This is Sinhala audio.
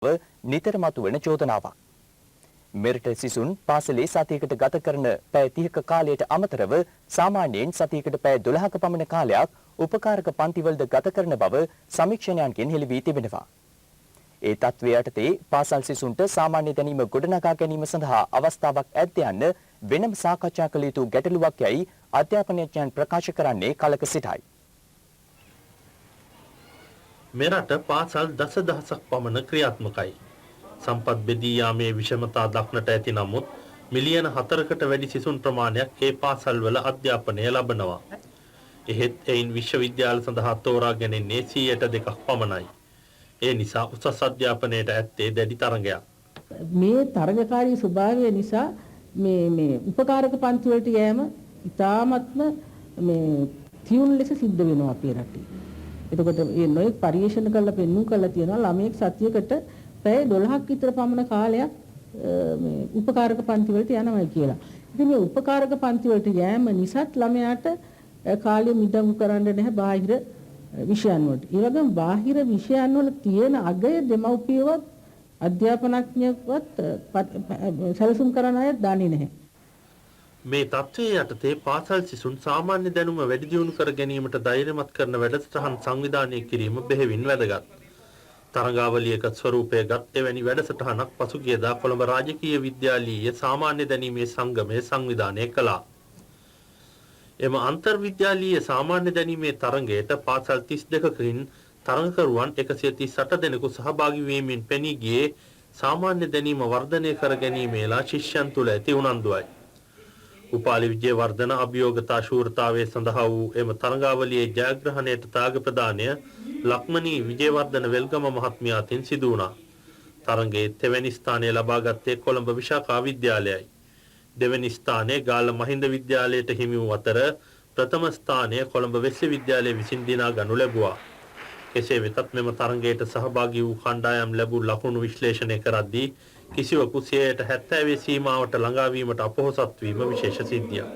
නිතර මතුවන චෝදනාවක්. මෙරට සිසුන් පාසලේ සතියකට ගත කරන පැය 30ක කාලයට අමතරව සාමාන්‍යයෙන් සතියකට පැය 12ක පමණ කාලයක් උපකාරක පන්තිවලද ගත කරන බව සමීක්ෂණයන්ගෙන් හෙළි වී තිබෙනවා. ඒ තත්ත්වය යටතේ පාසල් සිසුන්ට සාමාන්‍ය දැනීම ගොඩනගා ගැනීම සඳහා අවස්ථාවක් ඇද්ද යන්න වෙනම සාකච්ඡා කළ යුතු ගැටලුවක් යයි අධ්‍යාපනඥයන් ප්‍රකාශ කරන්නේ කලක සිටයි. මෙරට පාසල් දසදහසක් පමණ ක්‍රියාත්මකයි. සම්පත් බෙදී යාමේ විෂමතා දක්නට ඇති නමුත් මිලියන 4කට වැඩි සිසුන් ප්‍රමාණයක් ඒ පාසල්වල අධ්‍යාපනය ලබනවා. එහෙත් එයින් විශ්වවිද්‍යාල සඳහා තෝරා ගැනෙන්නේ 2% පමණයි. ඒ නිසා උසස් අධ්‍යාපනයට ඇත්තේ දැඩි තරඟයක්. මේ තරඟකාරී ස්වභාවය නිසා මේ උපකාරක පන්ති වලට යෑම ඉතාමත්ම තියුණු ලෙස සිද්ධ වෙනවා අපේ රටේ. එතකොට මේ නොයෙක් පරිශන කරලා පෙන්වුම් කරලා තියෙනවා ළමයෙක් සතියකට පැය 12ක් විතර පමණ කාලයක් මේ උපකාරක පන්ති වලට යනවා කියලා. ඉතින් මේ උපකාරක පන්ති වලට යෑම නිසාත් ළමයාට කාලය මිඩංගු කරන්න නැහැ බාහිර විෂයන් වලට. ඒ වගේම බාහිර විෂයන් වල තියෙන අගය දෙමව්පියවත් අධ්‍යාපනඥයෙක්වත් සැලසුම් කරන අය දන්නේ නැහැ. මේ තත්ත්වයේ යටතේ පාසල් සිසුන් සාමාන්‍ය දැනුම වැඩි දියුණු කර ගැනීමට ධෛර්යමත් කරන වැඩසටහන් සංවිධානය කිරීම බෙහෙවින් වැදගත්. තරඟාවලියක ස්වරූපයගත් එවැනි වැඩසටහනක් පසුගියදා කොළඹ රාජකීය විද්‍යාලීය සාමාන්‍ය දැනීමේ සංගමය සංවිධානය කළා. එම අන්තර්විද්‍යාලීය සාමාන්‍ය දැනීමේ තරඟයට පාසල් 32කින් තරඟකරුවන් 138 දෙනෙකු සහභාගී වීමෙන් පෙනී ගියේ සාමාන්‍ය දැනීම වර්ධනය කර ගැනීමේලා ශිෂ්‍යයන් තුළ ඇති උනන්දුවයි. උපාලි විජේවර්ධන අභියෝගතා ශූරතාවයේ සඳහා වූ එම තරඟාවලියේ ජයග්‍රහණයට තාග ප්‍රදානය ලක්මනී විජේවර්ධන වෙල්ගම මහත්මිය අතින් සිදු වුණා. තරඟයේ තෙවැනි ස්ථානය ලබාගත්තේ කොළඹ විශාඛා විද්‍යාලයයි. දෙවැනි ස්ථානය ගාල්ල මහින්ද විද්‍යාලයට හිමි වූ අතර ප්‍රථම ස්ථානය කොළඹ වෙස්ලි විද්‍යාලය විසින් දිනා ගනු ලැබුවා. කෙසේ වෙතත් මෙම තරඟයට සහභාගී වූ කණ්ඩායම් ලැබූ ලකුණු විශ්ලේෂණය කරද්දී කිසිවකු 70% සීමාවට ළඟා වීමට අපොහොසත් වීම විශේෂ සිද්ධියක්.